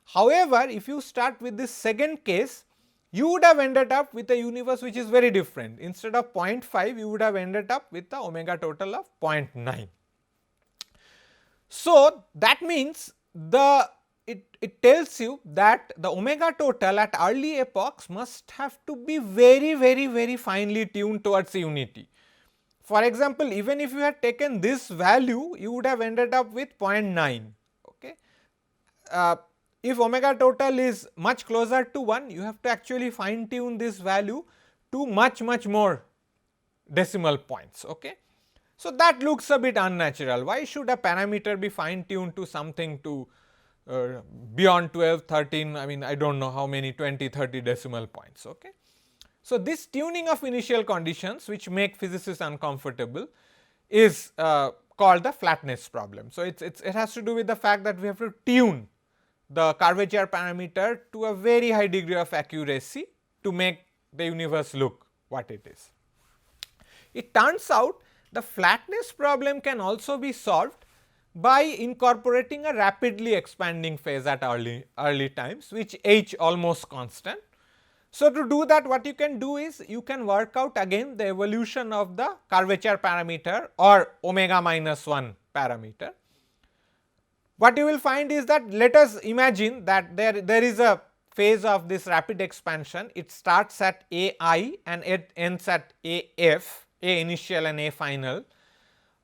However, if you start with this second case, you would have ended up with a universe which is very different. Instead of 0.5, you would have ended up with the omega total of 0.9. So, that means it tells you that the omega total at early epochs must have to be very finely tuned towards unity. For example, even if you had taken this value, you would have ended up with 0.9. Okay. If omega total is much closer to 1, you have to actually fine tune this value to much more decimal points. Okay. So, that looks a bit unnatural. Why should a parameter be fine tuned to something to beyond 12, 13, I mean I do not know how many 20, 30 decimal points. Okay. So, this tuning of initial conditions which make physicists uncomfortable is called the flatness problem. So, it has to do with the fact that we have to tune the curvature parameter to a very high degree of accuracy to make the universe look what it is. It turns out the flatness problem can also be solved by incorporating a rapidly expanding phase at early times, which h almost constant. So, to do that, what you can do is you can work out again the evolution of the curvature parameter or omega minus 1 parameter. What you will find is that, let us imagine that there is a phase of this rapid expansion. It starts at a I and it ends at a f, a initial and a final.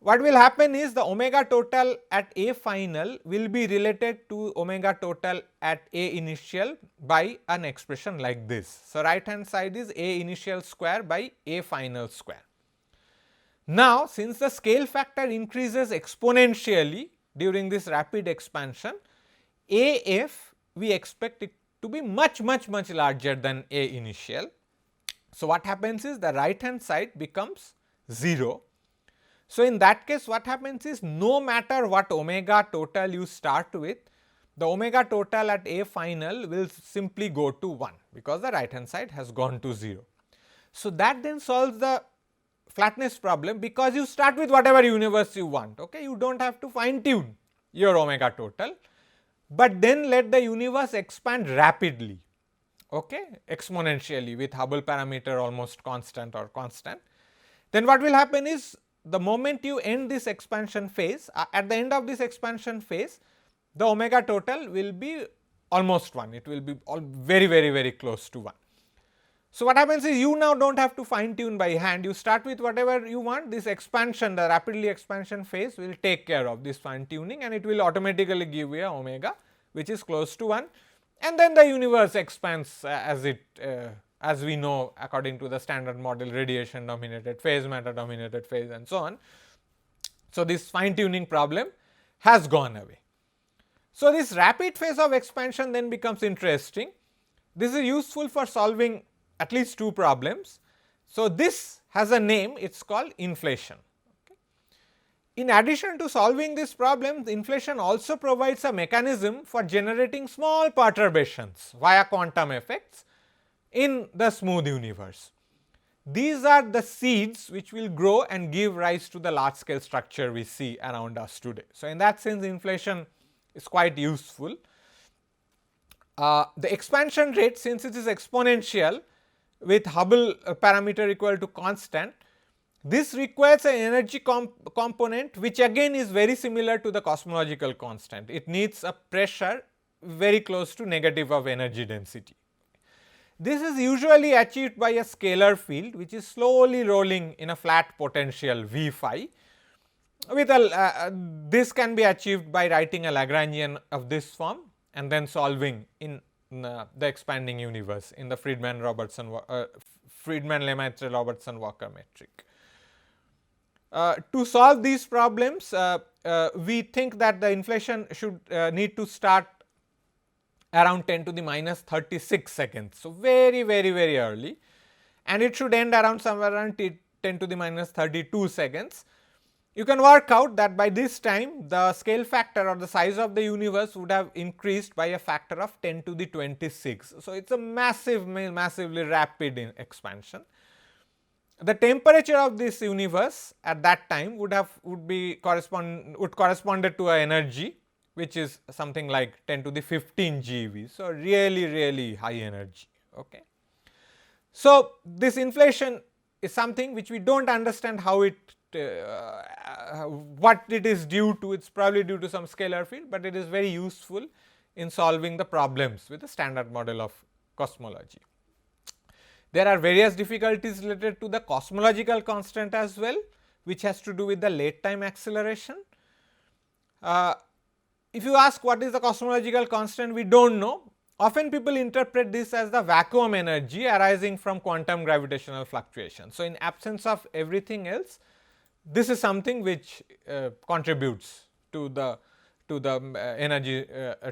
What will happen is the omega total at a final will be related to omega total at a initial by an expression like this. So, right hand side is a initial square by a final square. Now, since the scale factor increases exponentially during this rapid expansion, a f we expect it to be much larger than a initial. So, what happens is the right hand side becomes 0. So, in that case what happens is, no matter what omega total you start with, the omega total at a final will simply go to 1, because the right hand side has gone to 0. So, that then solves the flatness problem, because you start with whatever universe you want. Okay? You do not have to fine tune your omega total, but then let the universe expand rapidly, okay, exponentially with Hubble parameter almost constant or constant. Then what will happen is, the moment you end this expansion phase, at the end of this expansion phase, the omega total will be almost 1, it will be very close to 1. So, what happens is, you now do not have to fine tune by hand, you start with whatever you want. This expansion, the rapidly expansion phase will take care of this fine tuning, and it will automatically give you a omega which is close to 1, and then the universe expands as we know according to the standard model, radiation dominated phase, matter dominated phase and so on. So, this fine tuning problem has gone away. So, this rapid phase of expansion then becomes interesting. This is useful for solving at least 2 problems. So, this has a name, it is called inflation. Okay. In addition to solving this problem, the inflation also provides a mechanism for generating small perturbations via quantum effects in the smooth universe. These are the seeds which will grow and give rise to the large scale structure we see around us today. So, in that sense, inflation is quite useful. The expansion rate, since it is exponential with Hubble parameter equal to constant, this requires an energy component which again is very similar to the cosmological constant. It needs a pressure very close to negative of energy density. This is usually achieved by a scalar field which is slowly rolling in a flat potential V phi. With this can be achieved by writing a Lagrangian of this form and then solving in the expanding universe in the Friedmann-Lemaitre-Robertson-Walker metric. To solve these problems, we think that the inflation should need to start around 10 to the minus 36 seconds. So, very early, and it should end around somewhere around 10 to the minus 32 seconds. You can work out that by this time the scale factor or the size of the universe would have increased by a factor of 10 to the 26. So, it is a massively rapid expansion. The temperature of this universe at that time would corresponded to a energy which is something like 10 to the 15 GeV. So, really high energy. Okay. So, this inflation is something which we do not understand how it what it is due to. It is probably due to some scalar field, but it is very useful in solving the problems with the standard model of cosmology. There are various difficulties related to the cosmological constant as well, which has to do with the late time acceleration. If you ask what is the cosmological constant, we do not know. Often people interpret this as the vacuum energy arising from quantum gravitational fluctuation. So, in absence of everything else, this is something which contributes to the energy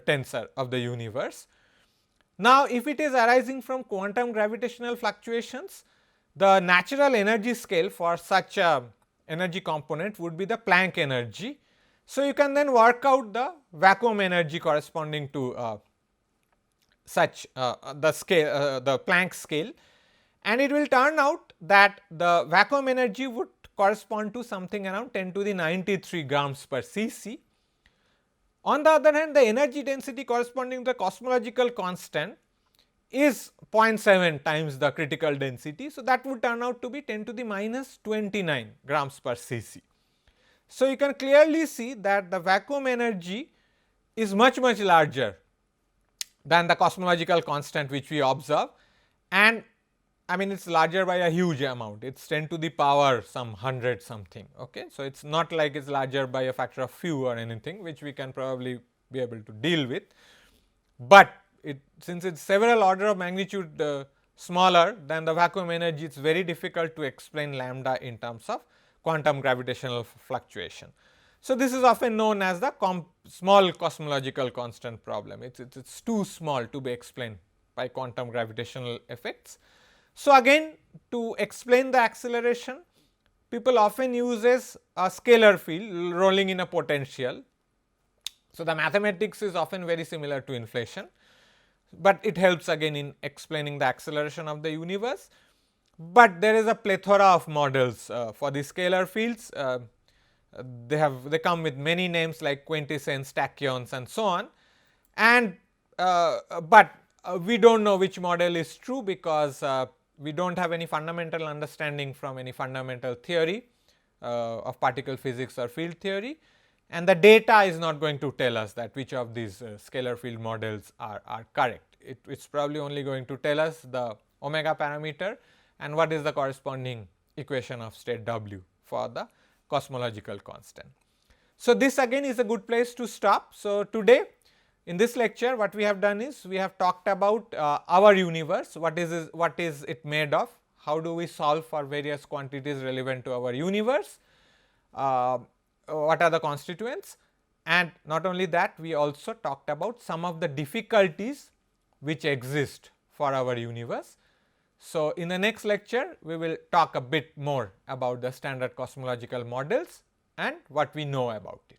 tensor of the universe. Now, if it is arising from quantum gravitational fluctuations, the natural energy scale for such a energy component would be the Planck energy. So, you can then work out the vacuum energy corresponding to such the scale, the Planck scale, and it will turn out that the vacuum energy would correspond to something around 10 to the 93 grams per cc, On the other hand, the energy density corresponding to the cosmological constant is 0.7 times the critical density. So, that would turn out to be 10 to the minus 29 grams per cc. So, you can clearly see that the vacuum energy is much larger than the cosmological constant which we observe, and I mean it is larger by a huge amount, it is 10 to the power some 100 something. Okay. So, it is not like it is larger by a factor of few or anything, which we can probably be able to deal with, but since it is several order of magnitude smaller than the vacuum energy, it is very difficult to explain lambda in terms of quantum gravitational fluctuation. So, this is often known as the small cosmological constant problem. It is too small to be explained by quantum gravitational effects. So, again to explain the acceleration, people often uses a scalar field rolling in a potential. So, the mathematics is often very similar to inflation, but it helps again in explaining the acceleration of the universe. But there is a plethora of models for the scalar fields. They come with many names like quintessence, tachyons and so on, and but we do not know which model is true, because we do not have any fundamental understanding from any fundamental theory of particle physics or field theory, and the data is not going to tell us that which of these scalar field models are correct. It is probably only going to tell us the omega parameter and what is the corresponding equation of state W for the cosmological constant. So, this again is a good place to stop. So, today in this lecture what we have done is we have talked about our universe, what is it made of, how do we solve for various quantities relevant to our universe, what are the constituents, and not only that, we also talked about some of the difficulties which exist for our universe. So, in the next lecture we will talk a bit more about the standard cosmological models and what we know about it.